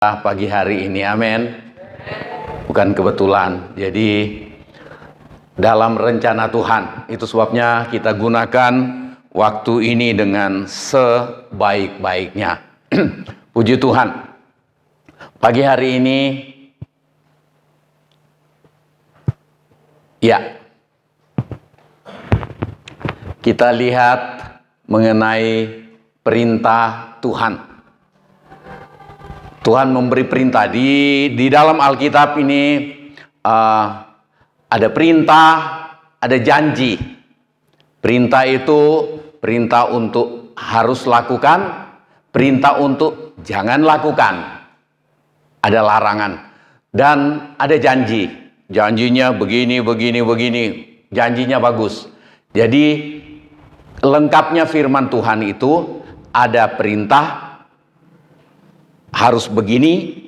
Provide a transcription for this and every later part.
Pagi hari ini, amin. Bukan kebetulan. Jadi dalam rencana Tuhan, itu sebabnya kita gunakan waktu ini dengan sebaik-baiknya. Puji Tuhan. Pagi hari ini, ya, kita lihat mengenai perintah Tuhan. Tuhan memberi perintah di dalam Alkitab ini, ada perintah, ada janji. Perintah itu perintah untuk harus lakukan, perintah untuk jangan lakukan. Ada larangan dan ada janji. Janjinya begini, begini, begini. Janjinya bagus. Jadi lengkapnya firman Tuhan itu ada perintah harus begini,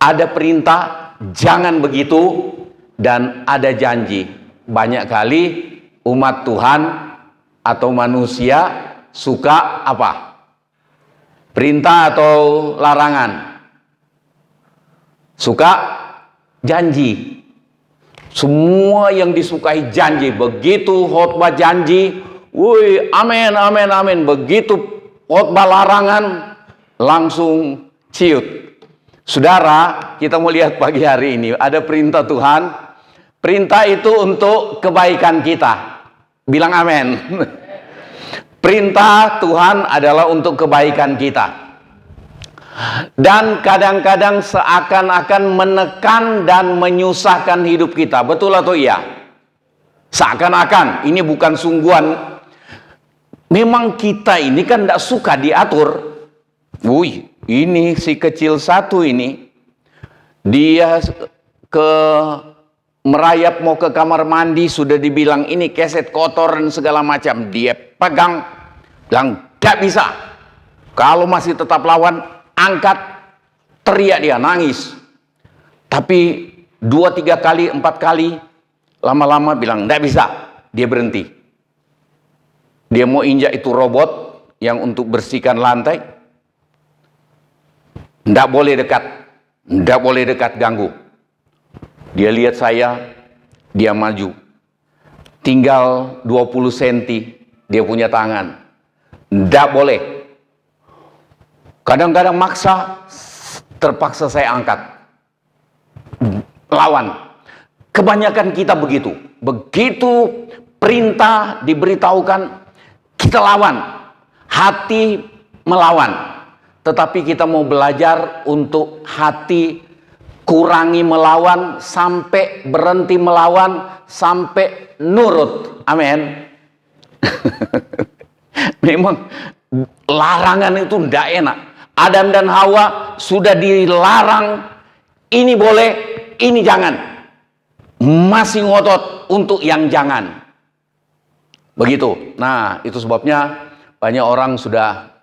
ada perintah jangan begitu, dan ada janji. Banyak kali umat Tuhan atau manusia suka apa? Perintah atau larangan? Suka janji. Semua yang disukai janji. Begitu khotbah janji, woi, amin, amin, amin. Begitu khotbah larangan, langsung ciut. Saudara, kita mau lihat pagi hari ini ada perintah Tuhan. Perintah itu untuk kebaikan kita. Bilang amin. Perintah Tuhan adalah untuk kebaikan kita. Dan kadang-kadang seakan-akan menekan dan menyusahkan hidup kita. Betul atau iya? Seakan-akan. Ini bukan sungguhan. Memang kita ini kan tidak suka diatur. Wih, ini si kecil satu ini, dia merayap mau ke kamar mandi, sudah dibilang ini keset kotor dan segala macam. Dia pegang, bilang gak bisa. Kalau masih tetap lawan, angkat, teriak dia, nangis. Tapi 2-3 kali, 4 kali, lama-lama bilang gak bisa. Dia berhenti. Dia mau injak itu robot yang untuk bersihkan lantai. Tidak boleh dekat. Tidak boleh dekat, ganggu. Dia lihat saya, dia maju. Tinggal 20 cm, dia punya tangan. Tidak boleh. Kadang-kadang maksa, terpaksa saya angkat. Lawan. Kebanyakan kita begitu. Begitu perintah diberitahukan, kita lawan. Hati melawan. Tetapi kita mau belajar untuk hati kurangi melawan, sampai berhenti melawan, sampai nurut. Amin. Memang larangan itu tidak enak. Adam dan Hawa sudah dilarang, ini boleh, ini jangan. Masih ngotot untuk yang jangan. Begitu. Nah, itu sebabnya banyak orang sudah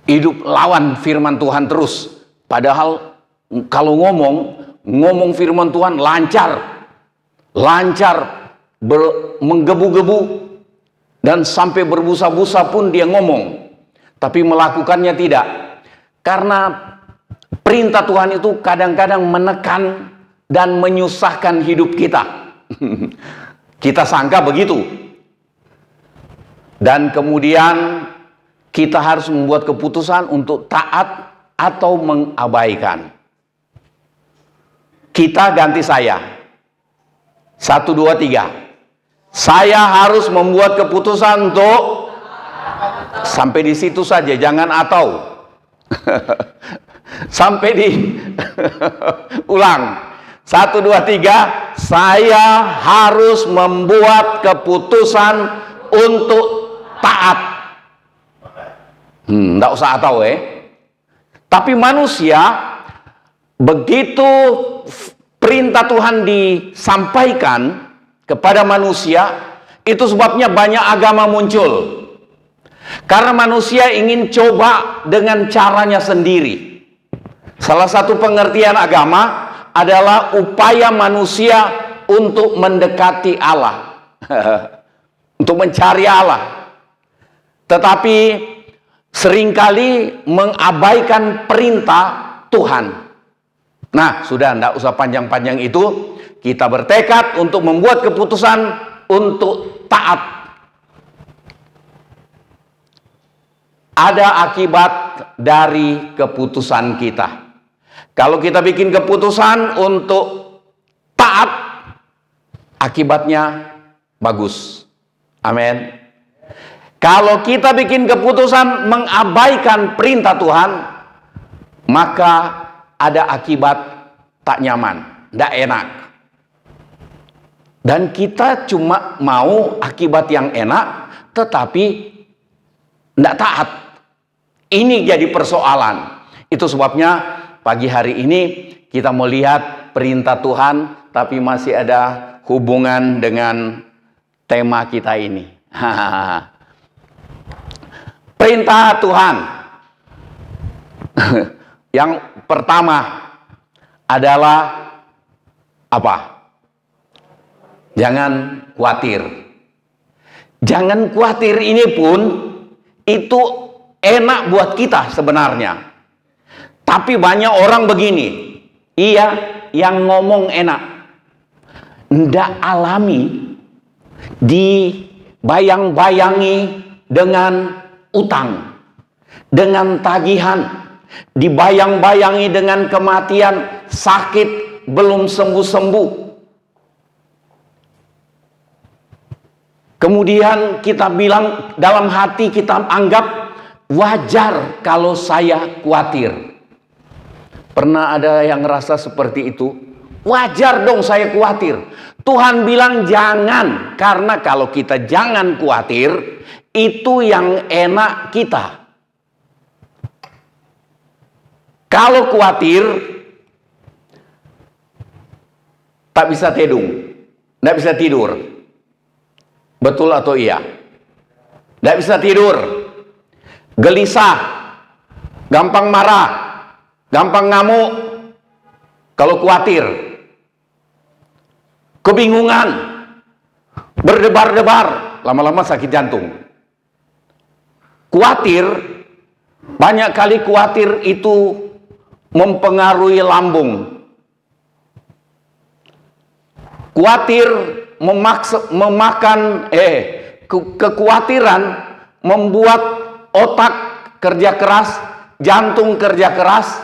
hidup lawan firman Tuhan terus. Padahal kalau ngomong firman Tuhan lancar, menggebu-gebu, dan sampai berbusa-busa pun dia ngomong. Tapi melakukannya tidak. Karena perintah Tuhan itu kadang-kadang menekan dan menyusahkan hidup kita. Kita sangka begitu. Dan kemudian kita harus membuat keputusan untuk taat atau mengabaikan. Kita ganti saya. 1, 2, 3. Saya harus membuat keputusan untuk sampai di situ saja, jangan atau. Sampai di ulang. 1, 2, 3. Saya harus membuat keputusan untuk taat. Tidak usah atau Tapi manusia, begitu perintah Tuhan disampaikan kepada manusia, itu sebabnya banyak agama muncul. Karena manusia ingin coba dengan caranya sendiri. Salah satu pengertian agama adalah upaya manusia untuk mendekati Allah. Untuk mencari Allah. Tetapi seringkali mengabaikan perintah Tuhan. Nah, sudah tidak usah panjang-panjang itu. Kita bertekad untuk membuat keputusan untuk taat. Ada akibat dari keputusan kita. Kalau kita bikin keputusan untuk taat, akibatnya bagus. Amin. Kalau kita bikin keputusan mengabaikan perintah Tuhan, maka ada akibat tak nyaman, tidak enak. Dan kita cuma mau akibat yang enak, tetapi tidak taat. Ini jadi persoalan. Itu sebabnya pagi hari ini kita melihat perintah Tuhan, tapi masih ada hubungan dengan tema kita ini. Perintah Tuhan. Yang pertama adalah apa? Jangan khawatir. Jangan khawatir ini pun itu enak buat kita sebenarnya. Tapi banyak orang begini. Iya, yang ngomong enak. Ndak alami, dibayang-bayangi dengan utang, dengan tagihan, dibayang-bayangi dengan kematian, sakit, belum sembuh-sembuh. Kemudian kita bilang, dalam hati kita anggap wajar kalau saya khawatir. Pernah ada yang ngerasa seperti itu? Wajar dong saya khawatir. Tuhan bilang jangan, karena kalau kita jangan khawatir, itu yang enak kita. Kalau khawatir, tak bisa tidak bisa tidur. Betul atau iya? Tidak bisa tidur, gelisah, gampang marah, gampang ngamuk. Kalau khawatir, kebingungan, berdebar-debar, lama-lama sakit jantung. Khawatir, banyak kali khawatir itu mempengaruhi lambung. Khawatir kekhawatiran membuat otak kerja keras, jantung kerja keras.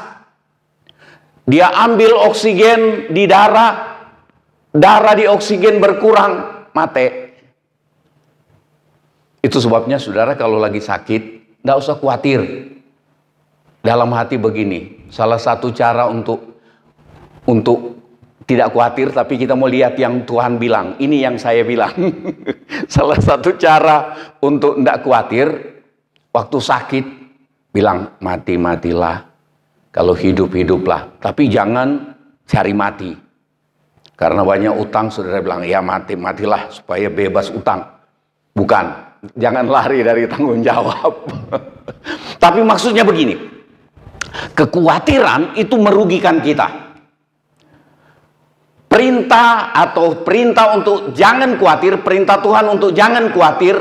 Dia ambil oksigen di darah, darah di oksigen berkurang, mati. Itu sebabnya saudara kalau lagi sakit, tidak usah khawatir. Dalam hati begini, salah satu cara untuk tidak khawatir, tapi kita mau lihat yang Tuhan bilang. Ini yang saya bilang. Salah satu cara untuk tidak khawatir, waktu sakit, bilang mati-matilah. Kalau hidup-hiduplah. Tapi jangan cari mati. Karena banyak utang, saudara bilang, ya mati-matilah supaya bebas utang. Bukan. Jangan lari dari tanggung jawab. Tapi maksudnya begini. Kekhawatiran itu merugikan kita. Perintah untuk jangan khawatir, perintah Tuhan untuk jangan khawatir,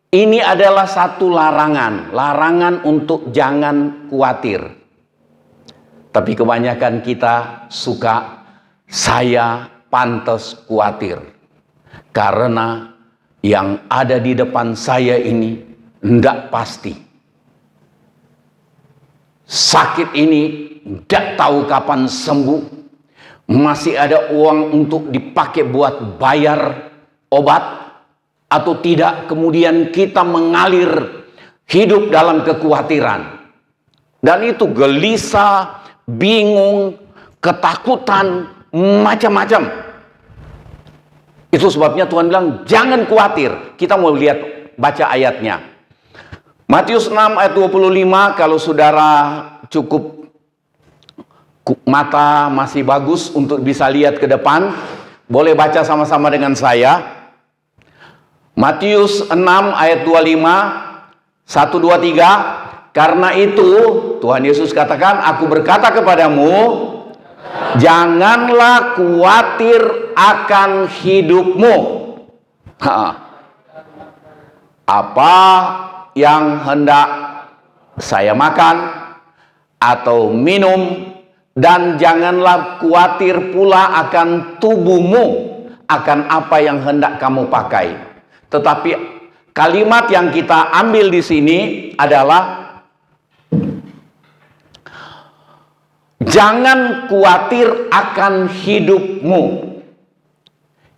ini adalah satu larangan untuk jangan khawatir. Tapi kebanyakan kita suka, saya pantas khawatir karena yang ada di depan saya ini tidak pasti. Sakit ini tidak tahu kapan sembuh. Masih ada uang untuk dipakai buat bayar obat atau tidak. Kemudian kita mengalir hidup dalam kekhawatiran. Dan itu gelisah, bingung, ketakutan, macam-macam. Itu sebabnya Tuhan bilang jangan khawatir. Kita mau lihat, baca ayatnya. Matius 6 ayat 25, kalau saudara cukup mata masih bagus untuk bisa lihat ke depan, boleh baca sama-sama dengan saya. Matius 6 ayat 25, 1, 2, 3. Karena itu Tuhan Yesus katakan, aku berkata kepadamu, janganlah khawatir akan hidupmu. Apa yang hendak saya makan atau minum, dan janganlah khawatir pula akan tubuhmu, akan apa yang hendak kamu pakai. Tetapi kalimat yang kita ambil di sini adalah jangan khawatir akan hidupmu.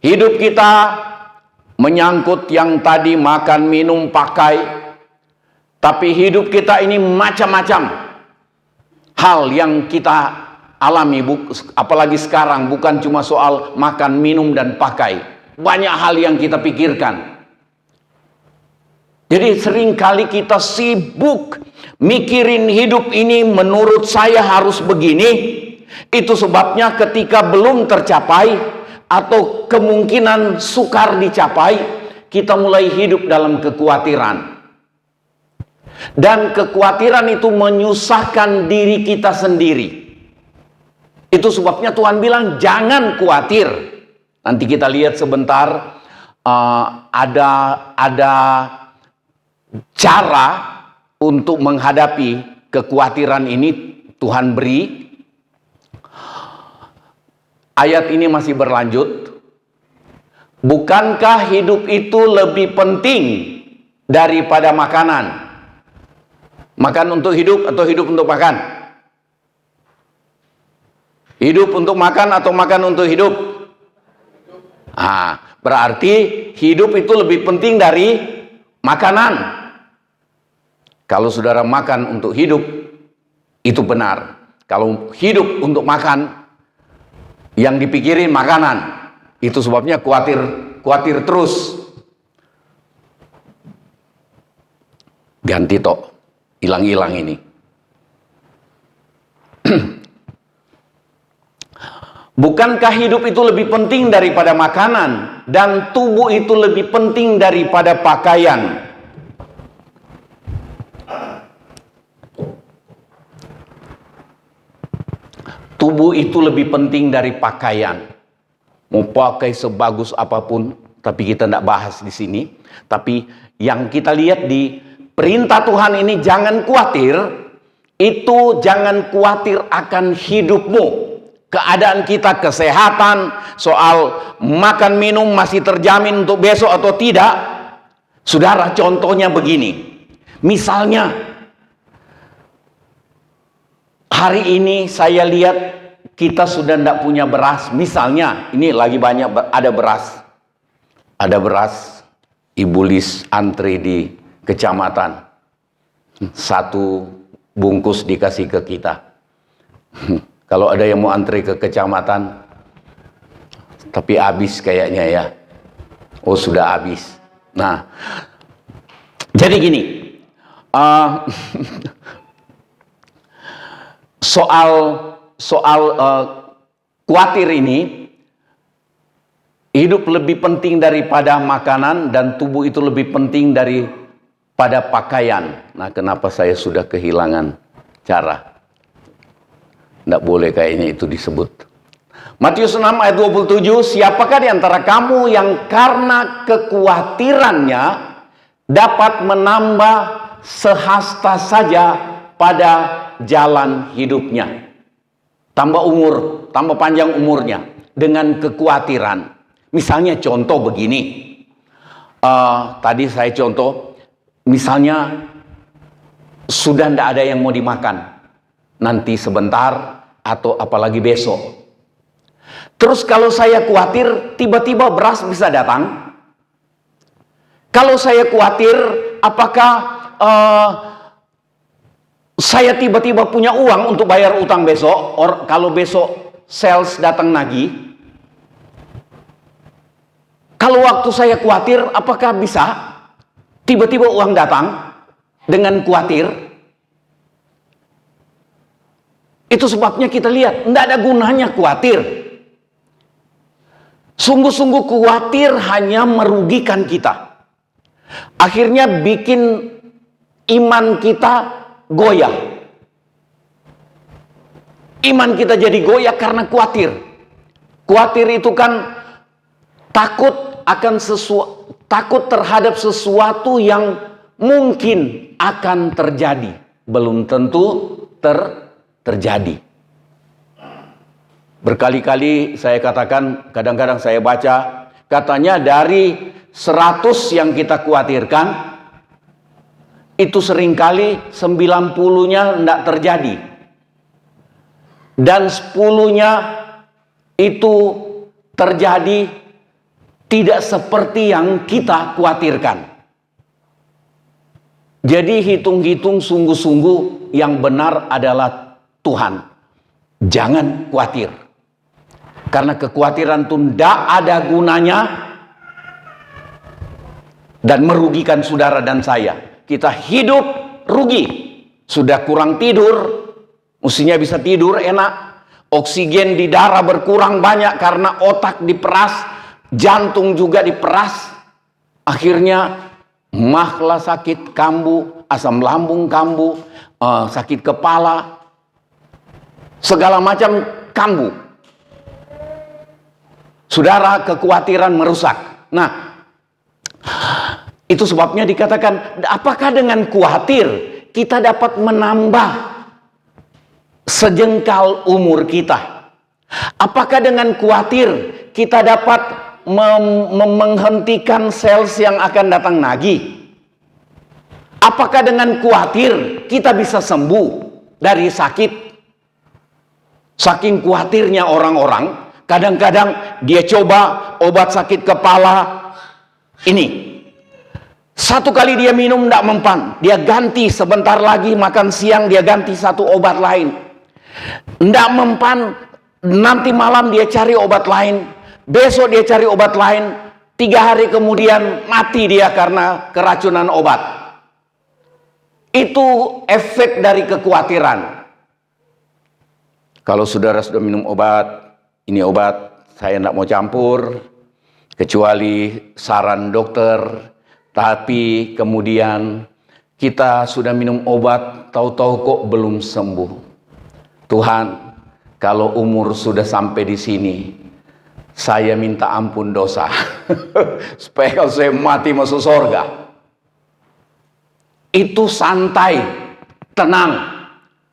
Hidup kita menyangkut yang tadi makan, minum, pakai. Tapi hidup kita ini macam-macam hal yang kita alami, apalagi sekarang bukan cuma soal makan, minum, dan pakai. Banyak hal yang kita pikirkan. Jadi seringkali kita sibuk mikirin hidup ini menurut saya harus begini. Itu sebabnya ketika belum tercapai atau kemungkinan sukar dicapai, kita mulai hidup dalam kekhawatiran. Dan kekhawatiran itu menyusahkan diri kita sendiri. Itu sebabnya Tuhan bilang jangan khawatir. Nanti kita lihat sebentar, ada cara untuk menghadapi kekhawatiran ini Tuhan beri. Ayat ini masih berlanjut. Bukankah hidup itu lebih penting daripada makanan? Makan untuk hidup atau hidup untuk makan? Hidup untuk makan atau makan untuk hidup? Berarti hidup itu lebih penting dari makanan. Kalau saudara makan untuk hidup, itu benar. Kalau hidup untuk makan, yang dipikirin makanan. Itu sebabnya khawatir terus. Ganti tok. Hilang-hilang ini. Bukankah hidup itu lebih penting daripada makanan, dan tubuh itu lebih penting daripada pakaian? Tubuh itu lebih penting dari pakaian. Mau pakai sebagus apapun, tapi kita tidak bahas di sini. Tapi yang kita lihat di perintah Tuhan ini, jangan khawatir. Itu jangan khawatir akan hidupmu. Keadaan kita, kesehatan, soal makan minum masih terjamin untuk besok atau tidak. Saudara, contohnya begini. Misalnya, hari ini saya lihat kita sudah tidak punya beras. Misalnya, ini lagi banyak ada beras. Ada beras, Ibu Lis antri di kecamatan. 1 bungkus dikasih ke kita. Kalau ada yang mau antri ke kecamatan, tapi habis kayaknya ya. Oh, sudah habis. Nah, jadi gini. Soal khawatir ini, hidup lebih penting daripada makanan, dan tubuh itu lebih penting daripada pakaian. Nah, kenapa saya sudah kehilangan cara? Tidak boleh kayaknya itu disebut. Matius 6 ayat 27, siapakah di antara kamu yang karena kekhawatirannya dapat menambah sehasta saja pada jalan hidupnya? Tambah umur, tambah panjang umurnya dengan kekhawatiran. Misalnya contoh begini. Tadi saya contoh, misalnya sudah tidak ada yang mau dimakan. Nanti sebentar atau apalagi besok. Terus kalau saya khawatir, tiba-tiba beras bisa datang. Kalau saya khawatir, apakah saya tiba-tiba punya uang untuk bayar utang besok? Kalau besok sales datang lagi. Kalau waktu saya khawatir, apakah bisa tiba-tiba uang datang dengan khawatir? Itu sebabnya kita lihat, tidak ada gunanya khawatir. Sungguh-sungguh khawatir hanya merugikan kita. Akhirnya bikin iman kita goyah. Iman kita jadi goyah karena khawatir. Khawatir itu kan takut takut terhadap sesuatu yang mungkin akan terjadi. belum tentu terjadi. Berkali-kali saya katakan, kadang-kadang saya baca, katanya dari 100 yang kita khawatirkan, itu seringkali 90-nya tidak terjadi. Dan 10-nya itu terjadi tidak seperti yang kita khawatirkan. Jadi hitung-hitung sungguh-sungguh, yang benar adalah Tuhan. Jangan khawatir. Karena kekhawatiran itu tidak ada gunanya dan merugikan saudara dan saya. Kita hidup rugi. Sudah kurang tidur, mestinya bisa tidur enak. Oksigen di darah berkurang banyak karena otak diperas, jantung juga diperas. Akhirnya mahlah sakit kambuh, asam lambung kambuh, sakit kepala, segala macam kambuh. Saudara, kekhawatiran merusak. Nah, itu sebabnya dikatakan, apakah dengan khawatir kita dapat menambah sejengkal umur kita? Apakah dengan khawatir kita dapat menghentikan sel yang akan datang lagi? Apakah dengan khawatir kita bisa sembuh dari sakit? Saking khawatirnya orang-orang, kadang-kadang dia coba obat sakit kepala ini. Satu kali dia minum tidak mempan, dia ganti sebentar lagi makan siang, dia ganti satu obat lain. Tidak mempan, nanti malam dia cari obat lain, besok dia cari obat lain, 3 hari kemudian mati dia karena keracunan obat. Itu efek dari kekhawatiran. Kalau saudara sudah minum obat, ini obat saya tidak mau campur, kecuali saran dokter. Tapi kemudian kita sudah minum obat, tahu-tahu kok belum sembuh. Tuhan, kalau umur sudah sampai di sini, saya minta ampun dosa. Supaya kalau saya mati masuk surga. Itu santai, tenang.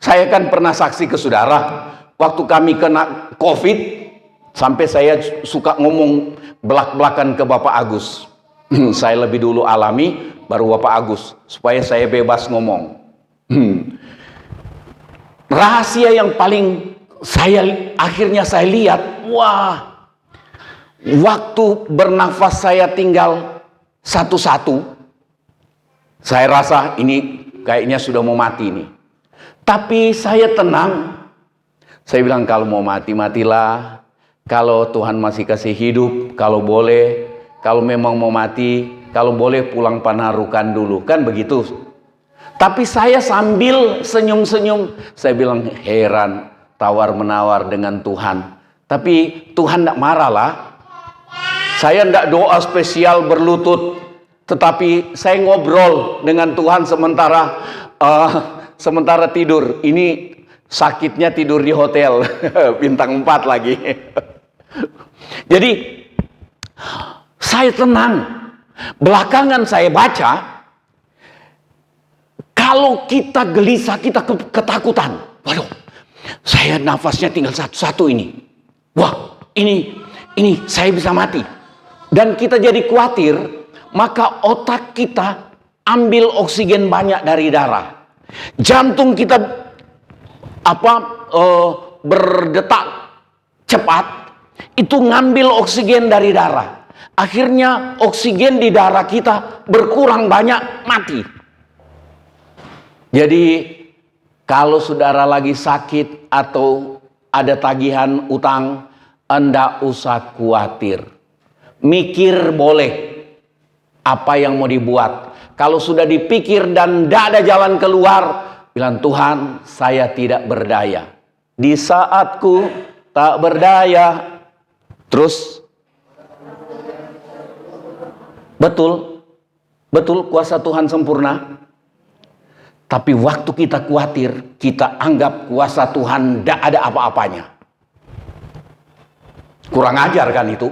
Saya kan pernah saksi ke saudara, waktu kami kena COVID, sampai saya suka ngomong belak-belakan ke Bapak Agus. Saya lebih dulu alami, baru Bapak Agus, supaya saya bebas ngomong. Rahasia yang paling akhirnya saya lihat, wah, waktu bernafas saya tinggal satu-satu, saya rasa ini kayaknya sudah mau mati nih. Tapi saya tenang. Saya bilang, kalau mau mati, matilah. Kalau Tuhan masih kasih hidup, kalau boleh, kalau memang mau mati, kalau boleh pulang Panarukan dulu. Kan begitu. Tapi saya sambil senyum-senyum, saya bilang, heran, tawar-menawar dengan Tuhan. Tapi Tuhan tidak marah lah. Saya tidak doa spesial berlutut, tetapi saya ngobrol dengan Tuhan sementara tidur. Ini sakitnya tidur di hotel bintang 4 lagi. Jadi saya tenang. Belakangan saya baca, kalau kita gelisah, kita ketakutan. Waduh, saya nafasnya tinggal satu-satu ini. Wah, ini saya bisa mati. Dan kita jadi khawatir, maka otak kita ambil oksigen banyak dari darah. Jantung kita berdetak cepat, itu ngambil oksigen dari darah. Akhirnya oksigen di darah kita berkurang banyak, mati. Jadi kalau saudara lagi sakit atau ada tagihan utang, enggak usah khawatir. Mikir boleh apa yang mau dibuat. Kalau sudah dipikir dan tidak ada jalan keluar, bilang, Tuhan, saya tidak berdaya. Di saatku tak berdaya. Terus, betul kuasa Tuhan sempurna. Tapi waktu kita khawatir, kita anggap kuasa Tuhan tidak ada apa-apanya. Kurang ajar kan itu?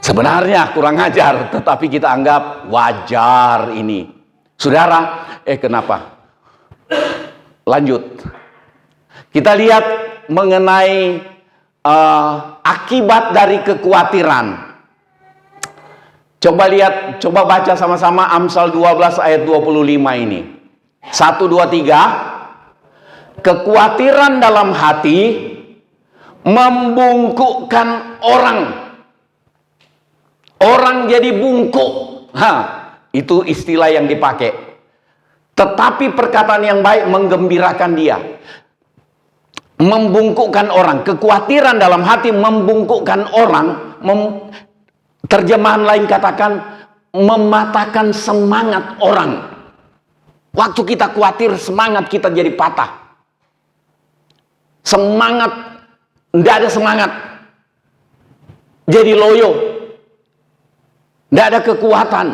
Sebenarnya kurang ajar, tetapi kita anggap wajar ini. Saudara, kenapa? Lanjut. Kita lihat mengenai akibat dari kekhawatiran. Coba baca sama-sama Amsal 12 ayat 25 ini. 1, 2, 3. Kekhawatiran dalam hati membungkukkan orang. Orang jadi bungkuk. Itu istilah yang dipakai. Tetapi perkataan yang baik menggembirakan dia. Membungkukkan orang. Kekhawatiran dalam hati membungkukkan orang. Terjemahan lain katakan mematahkan semangat orang. Waktu kita khawatir, semangat kita jadi patah. Semangat, tidak ada semangat. Jadi loyo. Tidak ada kekuatan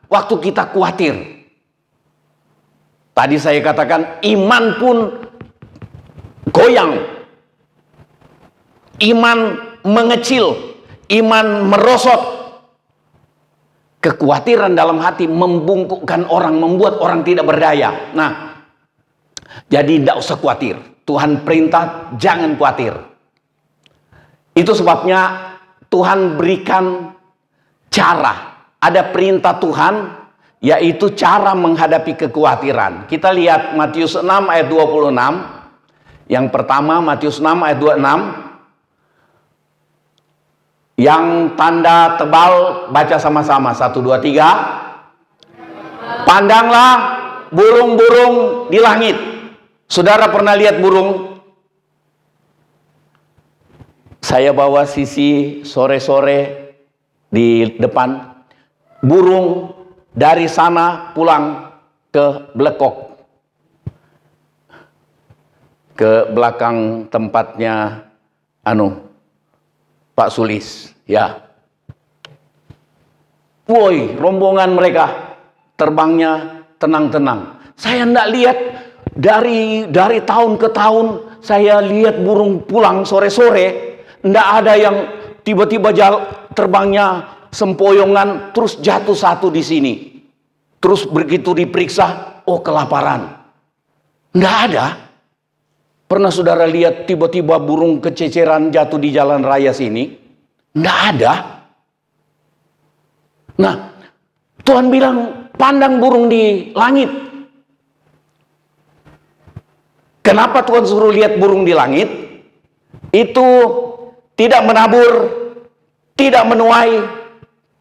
waktu kita khawatir. Tadi saya katakan iman pun goyang. Iman mengecil. Iman merosot. Kekhawatiran dalam hati membungkukkan orang, membuat orang tidak berdaya. Nah, jadi tidak usah khawatir. Tuhan perintah jangan khawatir. Itu sebabnya Tuhan berikan cara. Ada perintah Tuhan, yaitu cara menghadapi kekhawatiran. Kita lihat Matius 6 ayat 26. Yang pertama Matius 6 ayat 26. Yang tanda tebal baca sama-sama. 1, 2, 3. Pandanglah burung-burung di langit. Saudara pernah lihat burung? Saya bawa sisi sore-sore di depan. Burung dari sana pulang ke Blekok. Ke belakang tempatnya Pak Sulis, ya. Woi, rombongan mereka terbangnya tenang-tenang. Saya tidak lihat dari tahun ke tahun saya lihat burung pulang sore-sore, tidak ada yang tiba-tiba terbangnya sempoyongan terus jatuh satu di sini. Terus begitu diperiksa, oh kelaparan. Tidak ada. Pernah saudara lihat tiba-tiba burung kececeran jatuh di jalan raya sini? Nggak ada. Nah, Tuhan bilang, pandang burung di langit. Kenapa Tuhan suruh lihat burung di langit? Itu tidak menabur, tidak menuai,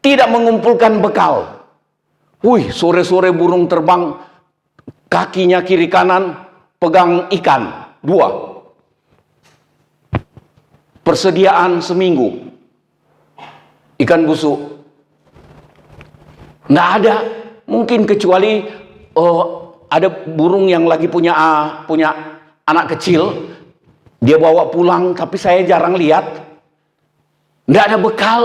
tidak mengumpulkan bekal. Wih, sore-sore burung terbang, kakinya kiri kanan pegang ikan. 2. Persediaan seminggu. Ikan busuk. Nggak ada. Mungkin kecuali ada burung yang lagi punya anak kecil. Dia bawa pulang, tapi saya jarang lihat. Nggak ada bekal.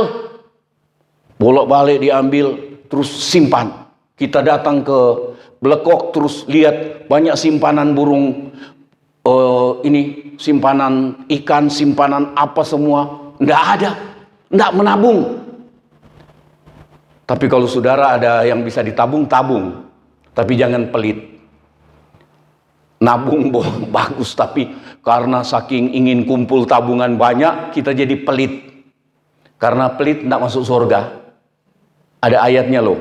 Bolak-balik diambil, terus simpan. Kita datang ke Blekok, terus lihat banyak simpanan burung. Ini simpanan ikan, simpanan apa semua, nggak ada, nggak menabung. Tapi kalau saudara ada yang bisa ditabung, tabung, tapi jangan pelit. Nabung bagus, tapi karena saking ingin kumpul tabungan banyak, kita jadi pelit. Karena pelit tidak masuk surga. Ada ayatnya loh.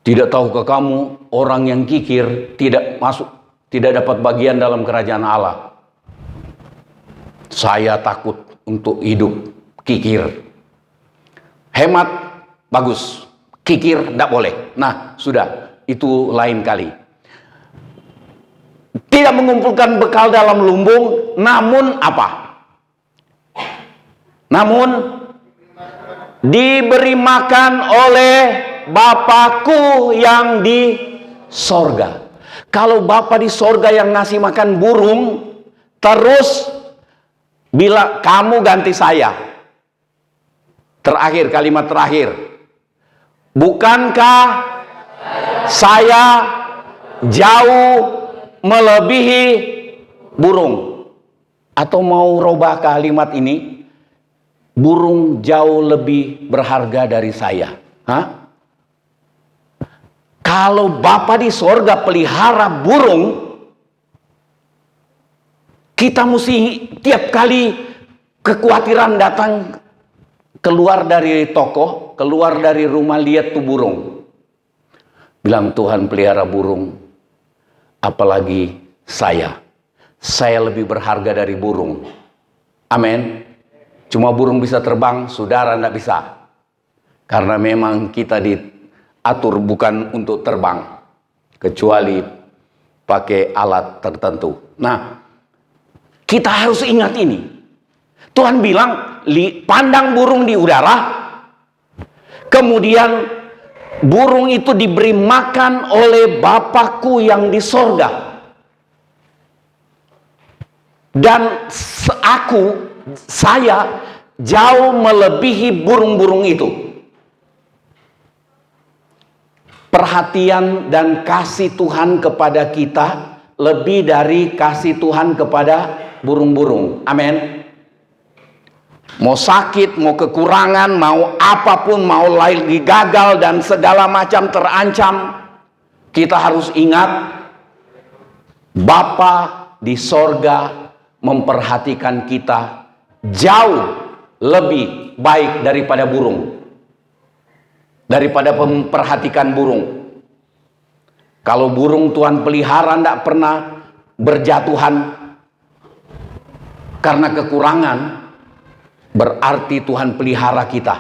Tidak tahukah kamu orang yang kikir tidak dapat bagian dalam kerajaan Allah. Saya takut untuk hidup kikir. Hemat bagus, kikir tidak boleh. Nah, sudah, itu lain kali. Tidak mengumpulkan bekal dalam lumbung, namun apa? Namun diberi makan oleh Bapakku yang di sorga. Kalau Bapa di sorga yang ngasih makan burung, terus bila kamu ganti saya. Terakhir, kalimat terakhir. Bukankah saya jauh melebihi burung? Atau mau rubah kalimat ini, burung jauh lebih berharga dari saya. Kalau Bapa di sorga pelihara burung, Kita mesti tiap kali kekhawatiran datang, keluar dari toko, keluar dari rumah, lihat tuh burung. Bilang, Tuhan pelihara burung, apalagi saya lebih berharga dari burung. Amin. Cuma burung bisa terbang, saudara tidak bisa. Karena memang kita diatur bukan untuk terbang, kecuali pakai alat tertentu. Nah, kita harus ingat ini. Tuhan bilang, pandang burung di udara, kemudian burung itu diberi makan oleh Bapakku yang di sorga. Dan saya jauh melebihi burung-burung itu. Perhatian dan kasih Tuhan kepada kita lebih dari kasih Tuhan kepada burung-burung. Amin. Mau sakit, mau kekurangan, mau apapun, mau lagi gagal dan segala macam terancam, kita harus ingat Bapa di sorga memperhatikan kita jauh lebih baik daripada burung, daripada memperhatikan burung. Kalau burung Tuhan pelihara tidak pernah berjatuhan karena kekurangan, berarti Tuhan pelihara kita.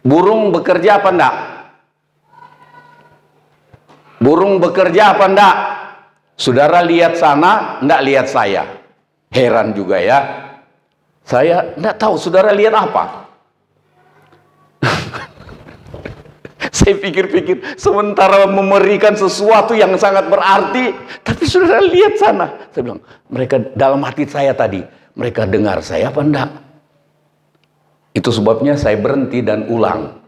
Burung bekerja apa enggak? Burung bekerja apa enggak? Saudara lihat sana, enggak lihat saya. Heran juga ya. Saya enggak tahu saudara lihat apa. Saya pikir-pikir, sementara memberikan sesuatu yang sangat berarti, tapi saudara lihat sana. Saya bilang, mereka dalam hati saya tadi, mereka dengar saya apa enggak? Itu sebabnya saya berhenti dan ulang.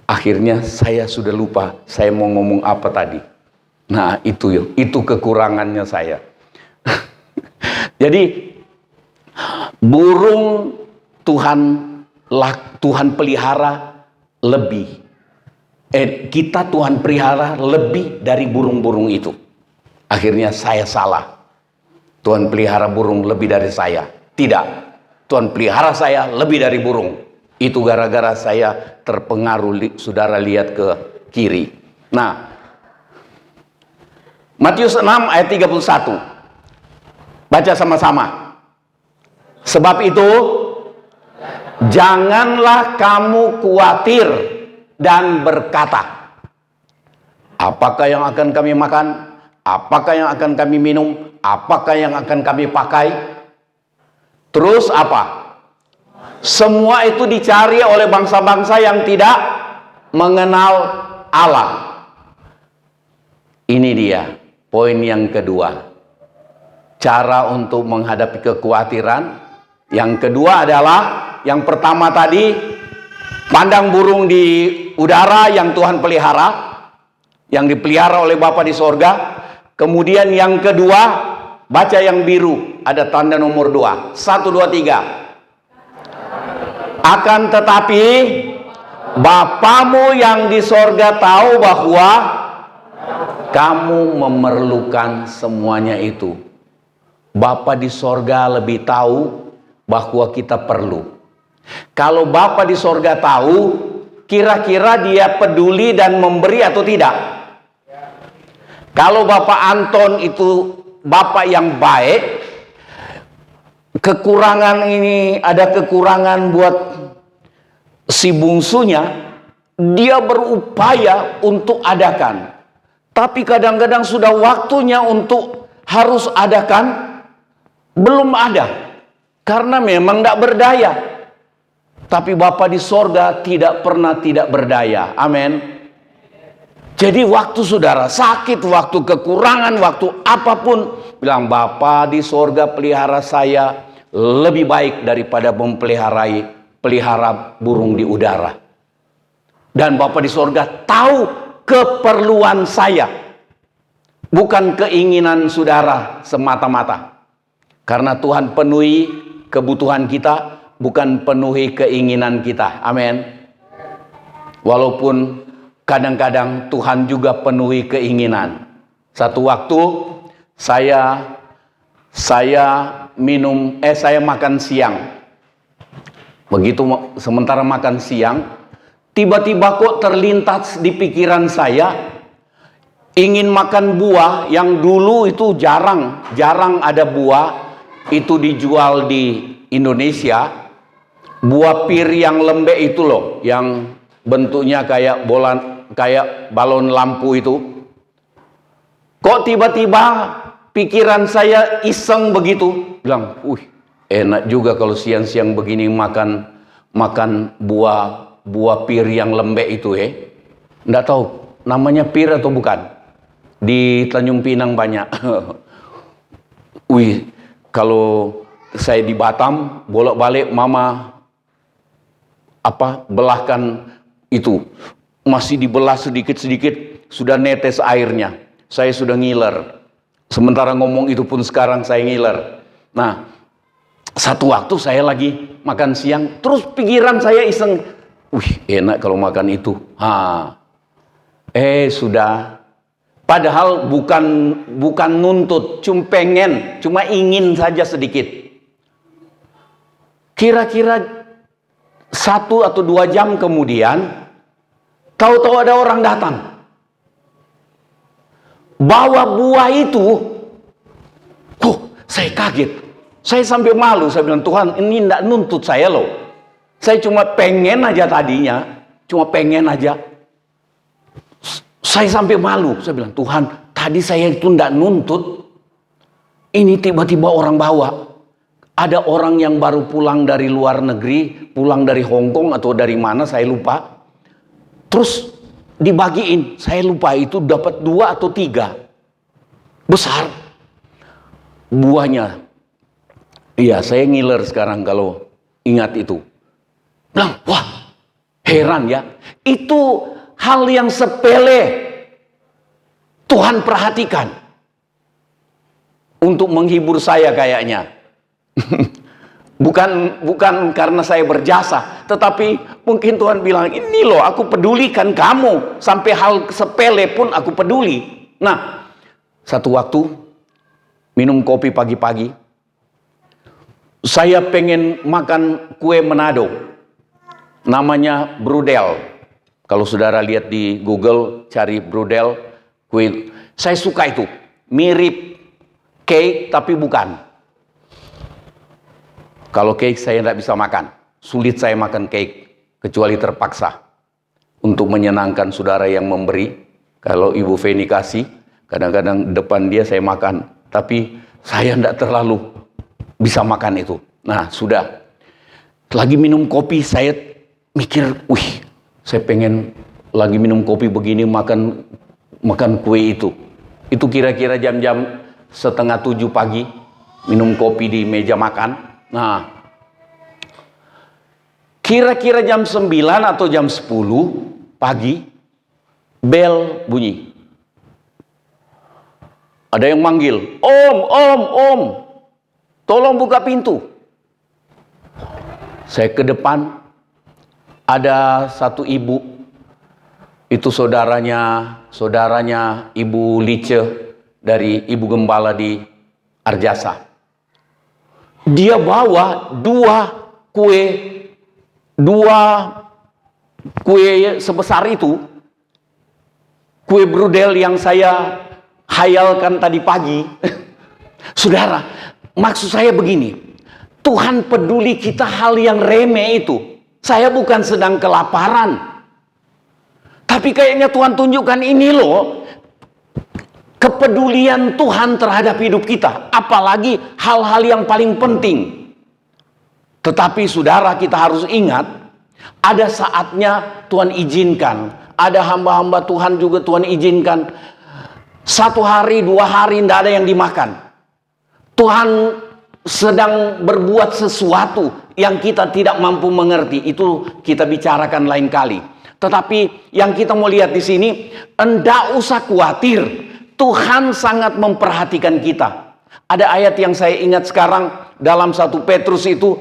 Akhirnya saya sudah lupa saya mau ngomong apa tadi. Nah, itu kekurangannya saya. Jadi burung Tuhan pelihara lebih. Kita Tuhan pelihara lebih dari burung-burung itu. Akhirnya saya salah. Tuhan pelihara burung lebih dari saya. Tidak. Tuhan pelihara saya lebih dari burung. Itu gara-gara saya terpengaruh, saudara lihat ke kiri. Nah, Matius 6 ayat 31. Baca sama-sama. Sebab itu, janganlah kamu khawatir dan berkata, apakah yang akan kami makan? Apakah yang akan kami minum? Apakah yang akan kami pakai? Terus apa? Semua itu dicari oleh bangsa-bangsa yang tidak mengenal Allah. Ini dia poin yang kedua. Cara untuk menghadapi kekhawatiran. Yang kedua adalah, yang pertama tadi, pandang burung di udara yang Tuhan pelihara, yang dipelihara oleh Bapa di sorga. Kemudian yang kedua, baca yang biru, ada tanda nomor 2. 1, 2, 3. Akan tetapi Bapamu yang di sorga tahu bahwa kamu memerlukan semuanya itu. Bapa di sorga lebih tahu bahwa kita perlu. Kalau Bapa di sorga tahu, kira-kira dia peduli dan memberi atau tidak? Kalau Bapak Anton itu Bapak yang baik, kekurangan ini, ada kekurangan buat si bungsunya, dia berupaya untuk adakan. Tapi kadang-kadang sudah waktunya untuk harus adakan, belum ada. Karena memang tidak berdaya. Tapi Bapa di sorga tidak pernah tidak berdaya. Amin. Jadi waktu saudara sakit, waktu kekurangan, waktu apapun, bilang Bapa di sorga pelihara saya lebih baik daripada pelihara burung di udara. Dan Bapa di sorga tahu keperluan saya, bukan keinginan saudara semata-mata. Karena Tuhan penuhi kebutuhan kita, bukan penuhi keinginan kita. Amin. Walaupun kadang-kadang Tuhan juga penuhi keinginan. Satu waktu saya makan siang. Begitu sementara makan siang, tiba-tiba kok terlintas di pikiran saya ingin makan buah yang dulu itu jarang ada buah itu dijual di Indonesia. Buah pir yang lembek itu loh, yang bentuknya kayak balon lampu itu. Kok tiba-tiba pikiran saya iseng begitu, bilang, enak juga kalau siang-siang begini makan buah pir yang lembek itu Nggak tahu namanya pir atau bukan. Di Tanjung Pinang banyak. Kalau saya di Batam bolak-balik mama belahkan itu masih dibelah sedikit-sedikit, sudah netes airnya. Saya sudah ngiler. Sementara ngomong itu pun sekarang saya ngiler. Nah, satu waktu saya lagi makan siang, terus pikiran saya iseng, enak kalau makan itu. Sudah. Padahal bukan nuntut, cuma ingin saja sedikit. Kira-kira 1 atau 2 jam kemudian, tahu-tahu ada orang datang. Bawa buah itu, saya kaget. Saya sampai malu, saya bilang, Tuhan ini tidak nuntut saya loh. Saya cuma pengen aja tadinya, Saya sampai malu, saya bilang, Tuhan tadi saya itu tidak nuntut. Ini tiba-tiba orang bawa. Ada orang yang baru pulang dari luar negeri, pulang dari Hong Kong atau dari mana saya lupa. Terus dibagiin, saya lupa itu dapat 2 atau 3. Besar buahnya. Iya, saya ngiler sekarang kalau ingat itu. Bilang, heran ya. Itu hal yang sepele Tuhan perhatikan untuk menghibur saya kayaknya. bukan karena saya berjasa, tetapi mungkin Tuhan bilang, ini loh aku pedulikan kamu, sampai hal sepele pun aku peduli. Nah, satu waktu minum kopi pagi-pagi, saya pengen makan kue Manado, namanya Brudel. Kalau saudara lihat di Google, cari Brudel, kue. Saya suka itu, mirip cake tapi bukan. Kalau cake saya tidak bisa makan, sulit saya makan cake, kecuali terpaksa. Untuk menyenangkan saudara yang memberi, kalau Ibu Feni kasih, kadang-kadang depan dia saya makan, tapi saya tidak terlalu bisa makan itu. Nah, sudah. Lagi minum kopi, saya mikir, saya pengen lagi minum kopi begini, makan kue itu. Itu kira-kira jam-jam 6:30 pagi, minum kopi di meja makan. Nah, kira-kira jam 9 atau jam 10 pagi, bel bunyi. Ada yang manggil, Om, tolong buka pintu. Saya ke depan, ada satu ibu, itu saudaranya Ibu Lice dari Ibu Gembala di Arjasa. Dia bawa 2 kue sebesar itu, kue Brudel yang saya hayalkan tadi pagi. Saudara, maksud saya begini, Tuhan peduli kita hal yang remeh itu. Saya bukan sedang kelaparan, tapi kayaknya Tuhan tunjukkan ini loh, kepedulian Tuhan terhadap hidup kita, apalagi hal-hal yang paling penting. Tetapi saudara, kita harus ingat, ada saatnya Tuhan izinkan, ada hamba-hamba Tuhan juga Tuhan izinkan 1 hari, 2 hari tidak ada yang dimakan. Tuhan sedang berbuat sesuatu yang kita tidak mampu mengerti. Itu kita bicarakan lain kali. Tetapi yang kita mau lihat di sini, enggak usah khawatir. Tuhan sangat memperhatikan kita. Ada ayat yang saya ingat sekarang dalam 1 Petrus itu,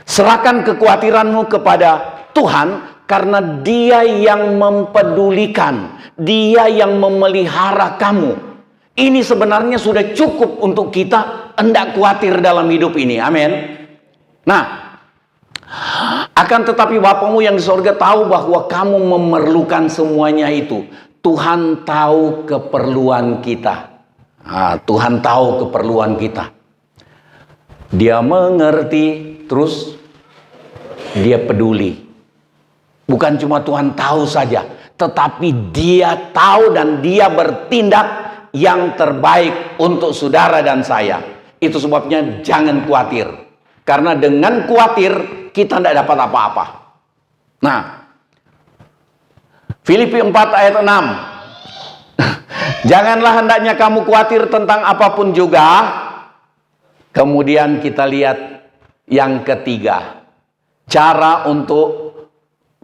serahkan kekhawatiranmu kepada Tuhan, karena Dia yang mempedulikan, Dia yang memelihara kamu. Ini sebenarnya sudah cukup untuk kita hendak khawatir dalam hidup ini. Amin. Nah, akan tetapi Bapamu yang di sorga tahu bahwa kamu memerlukan semuanya itu. Tuhan tahu keperluan kita. Tuhan tahu keperluan kita. Dia mengerti, terus Dia peduli. Bukan cuma Tuhan tahu saja, tetapi Dia tahu dan Dia bertindak yang terbaik untuk saudara dan saya. Itu sebabnya jangan khawatir. Karena dengan khawatir kita tidak dapat apa-apa. Nah, Filipi 4 ayat 6. Janganlah hendaknya kamu khawatir tentang apapun juga. Kemudian kita lihat yang ketiga. Cara untuk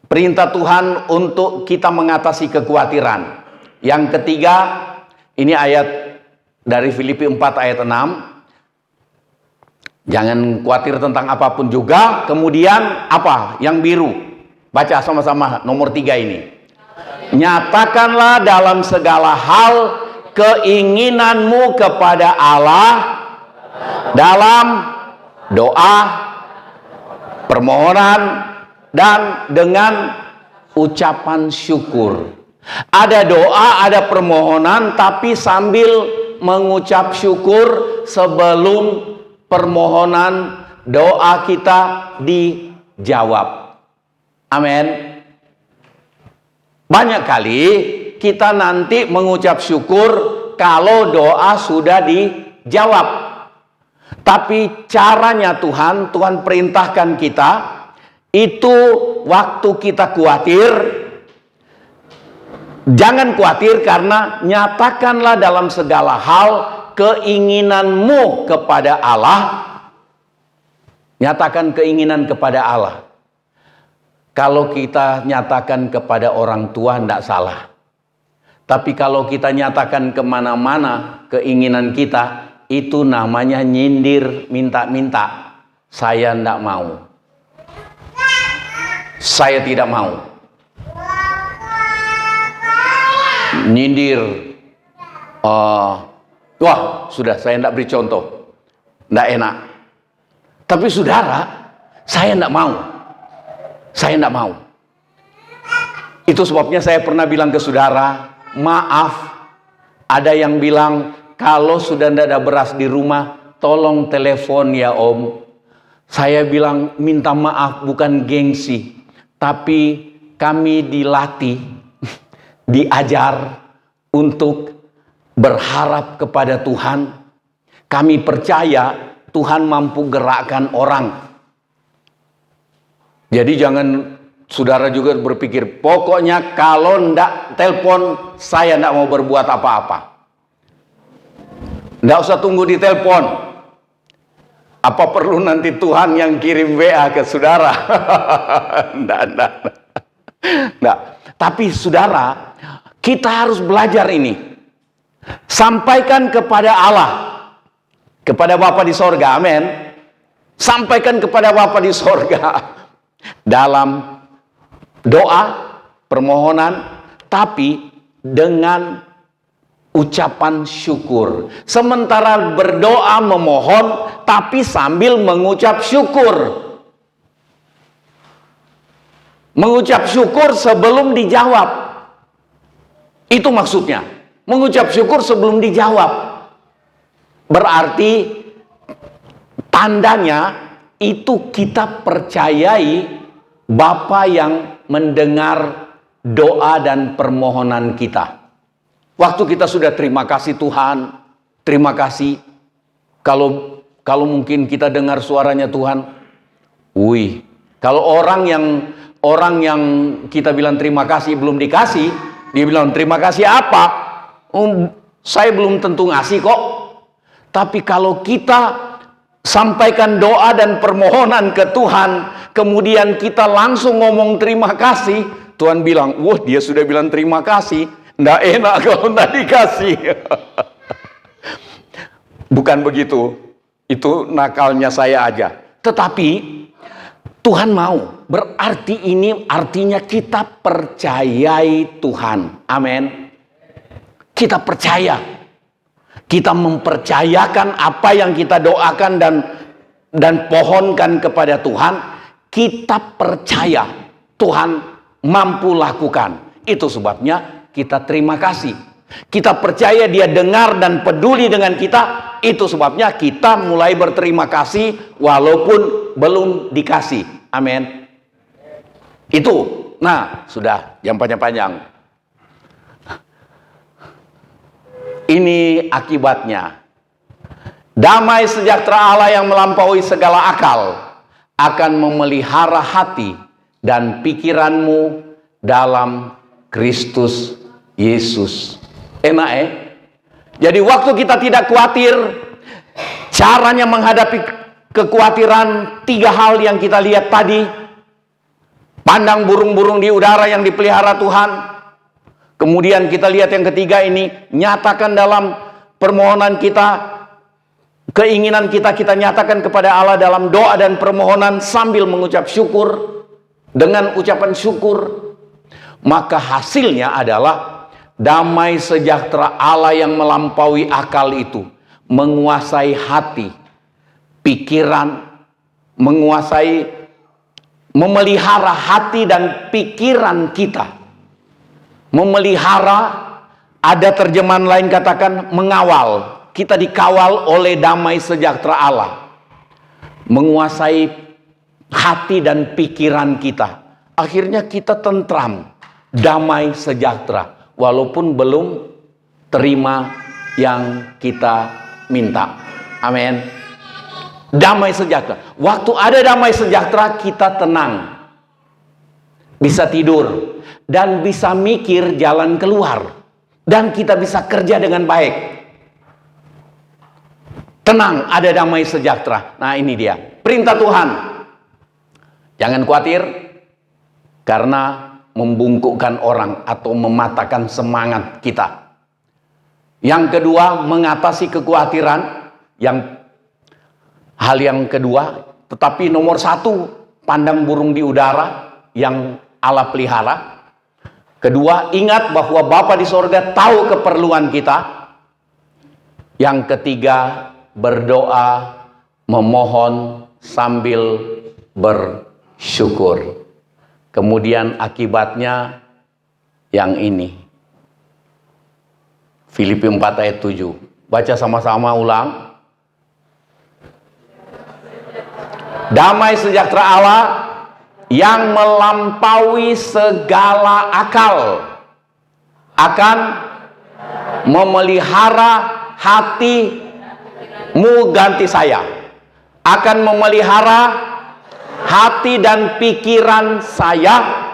perintah Tuhan untuk kita mengatasi kekhawatiran. Yang ketiga, ini ayat dari Filipi 4 ayat 6. Jangan khawatir tentang apapun juga. Kemudian apa? Yang biru. Baca sama-sama nomor 3 ini. Nyatakanlah dalam segala hal keinginanmu kepada Allah dalam doa, permohonan, dan dengan ucapan syukur. Ada doa, ada permohonan, tapi sambil mengucap syukur sebelum permohonan doa kita dijawab. Amin. Banyak kali kita nanti mengucap syukur kalau doa sudah dijawab. Tapi caranya Tuhan perintahkan kita, itu waktu kita khawatir, jangan khawatir karena nyatakanlah dalam segala hal keinginanmu kepada Allah. Nyatakan keinginan kepada Allah. Kalau kita nyatakan kepada orang tua tidak salah. Tapi kalau kita nyatakan kemana-mana keinginan kita, itu namanya nyindir, minta-minta. Saya tidak mau. Saya tidak mau. Nyindir. Wah, sudah saya tidak beri contoh. Tidak enak. Tapi saudara, saya tidak mau. Saya tidak mau. Itu sebabnya saya pernah bilang ke saudara, maaf. Ada yang bilang, kalau sudah tidak ada beras di rumah, tolong telepon ya Om. Saya bilang, minta maaf bukan gengsi. Tapi kami dilatih, diajar untuk berharap kepada Tuhan. Kami percaya Tuhan mampu gerakkan orang. Jadi jangan saudara juga berpikir, pokoknya kalau ndak telepon, saya ndak mau berbuat apa-apa. Ndak usah tunggu di telepon. Apa perlu nanti Tuhan yang kirim WA ke saudara? Ndak. Tapi saudara, kita harus belajar ini. Sampaikan kepada Allah. Kepada Bapa di sorga, amin. Sampaikan kepada Bapa di sorga. Dalam doa, permohonan, tapi dengan ucapan syukur. Sementara berdoa, memohon, tapi sambil mengucap syukur. Mengucap syukur sebelum dijawab. Itu maksudnya. Mengucap syukur sebelum dijawab. Berarti tandanya itu kita percayai Bapa yang mendengar doa dan permohonan kita. Waktu kita sudah terima kasih Tuhan, terima kasih. Kalau mungkin kita dengar suaranya Tuhan, wih. Kalau orang yang kita bilang terima kasih belum dikasih, dia bilang terima kasih apa? Saya belum tentu ngasih kok. Tapi kalau kita sampaikan doa dan permohonan ke Tuhan, kemudian kita langsung ngomong terima kasih, Tuhan bilang, wah dia sudah bilang terima kasih, nggak enak kalau nggak dikasih. Bukan begitu, itu nakalnya saya aja. Tetapi Tuhan mau. Berarti ini artinya kita percayai Tuhan. Amin. Kita percaya. Kita mempercayakan apa yang kita doakan dan pohonkan kepada Tuhan. Kita percaya Tuhan mampu lakukan. Itu sebabnya kita terima kasih. Kita percaya Dia dengar dan peduli dengan kita. Itu sebabnya kita mulai berterima kasih walaupun belum dikasih. Amin. Itu. Nah, sudah, jangan panjang-panjang. Ini akibatnya. Damai sejahtera Allah yang melampaui segala akal akan memelihara hati dan pikiranmu dalam Kristus Yesus. Enak Jadi waktu kita tidak khawatir, caranya menghadapi kekhawatiran 3 hal yang kita lihat tadi. Pandang burung-burung di udara yang dipelihara Tuhan. Kemudian kita lihat yang ketiga ini, nyatakan dalam permohonan kita, keinginan kita nyatakan kepada Allah dalam doa dan permohonan sambil mengucap syukur. Dengan ucapan syukur, maka hasilnya adalah damai sejahtera Allah yang melampaui akal itu menguasai hati, pikiran, memelihara hati dan pikiran kita. Memelihara, ada terjemahan lain katakan mengawal. Kita dikawal oleh damai sejahtera Allah. Menguasai hati dan pikiran kita. Akhirnya kita tentram, damai sejahtera. Walaupun belum terima yang kita minta. Amin. Damai sejahtera. Waktu ada damai sejahtera, kita tenang. Bisa tidur. Dan bisa mikir jalan keluar. Dan kita bisa kerja dengan baik. Tenang, ada damai sejahtera. Nah, ini dia. Perintah Tuhan. Jangan khawatir. Karena membungkukkan orang atau mematahkan semangat kita. Yang kedua, mengatasi kekhawatiran. Hal yang kedua, tetapi nomor 1, pandang burung di udara yang Allah pelihara. Kedua, ingat bahwa Bapa di sorga tahu keperluan kita. Yang ketiga, berdoa, memohon sambil bersyukur. Kemudian akibatnya yang ini. Filipi 4 ayat 7. Baca sama-sama, ulang. Damai sejahtera Allah yang melampaui segala akal akan memelihara hatimu, ganti saya, akan memelihara hati dan pikiran saya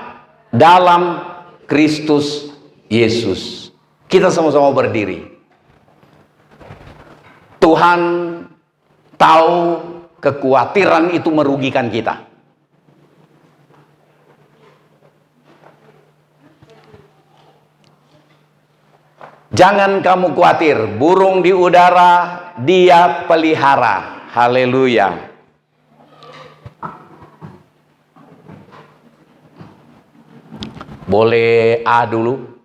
dalam Kristus Yesus. Kita sama-sama berdiri. Tuhan tahu kekhawatiran itu merugikan kita. Jangan kamu khawatir, burung di udara Dia pelihara. Haleluya. Boleh A dulu?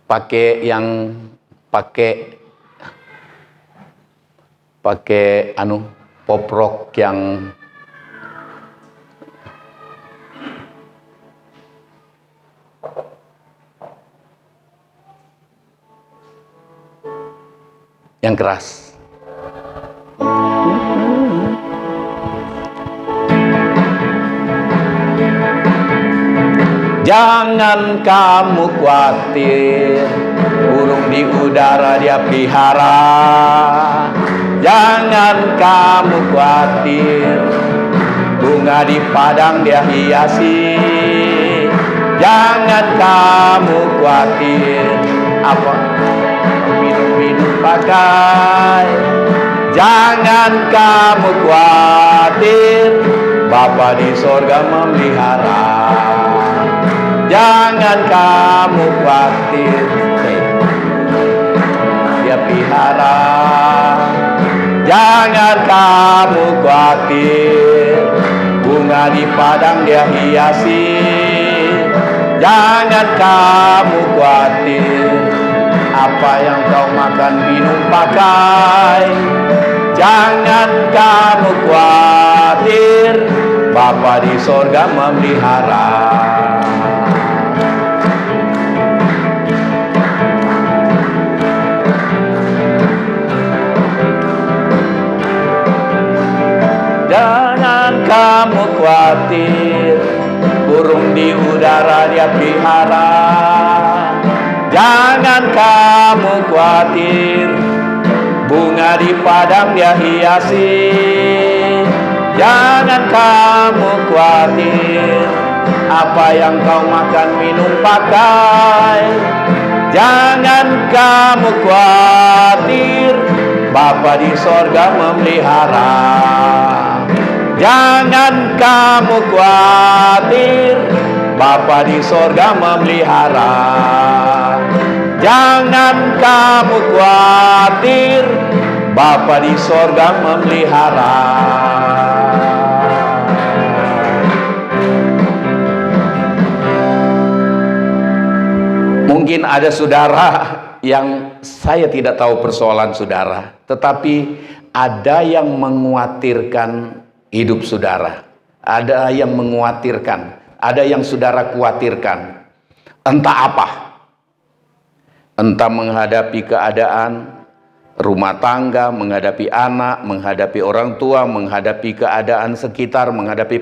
Pakai pop rock yang keras. Jangan kamu khawatir, burung di udara Dia pelihara. Jangan kamu khawatir, bunga di padang Dia hiasi. Jangan kamu khawatir, minum pakai. Jangan kamu khawatir, Bapa di sorga memelihara. Jangan kamu khawatir, Dia pelihara. Jangan kamu khawatir, bunga di padang dia hiasi. Jangan kamu khawatir, apa yang kau makan, minum, pakai. Jangan kamu khawatir, Bapa di sorga memelihara. Jangan kamu khawatir, burung di udara dia pelihara. Jangan kamu khawatir, bunga di padang dia hiasi. Jangan kamu khawatir, apa yang kau makan, minum, pakai. Jangan kamu khawatir, Bapa di sorga memelihara. Jangan kamu khawatir, Bapa di sorga memelihara. Jangan kamu khawatir, Bapa di sorga memelihara. Mungkin ada saudara yang saya tidak tahu persoalan saudara, tetapi ada yang mengkhawatirkan hidup saudara. Ada yang mengkhawatirkan, ada yang saudara khawatirkan. Entah apa. Entah menghadapi keadaan rumah tangga, menghadapi anak, menghadapi orang tua, menghadapi keadaan sekitar, menghadapi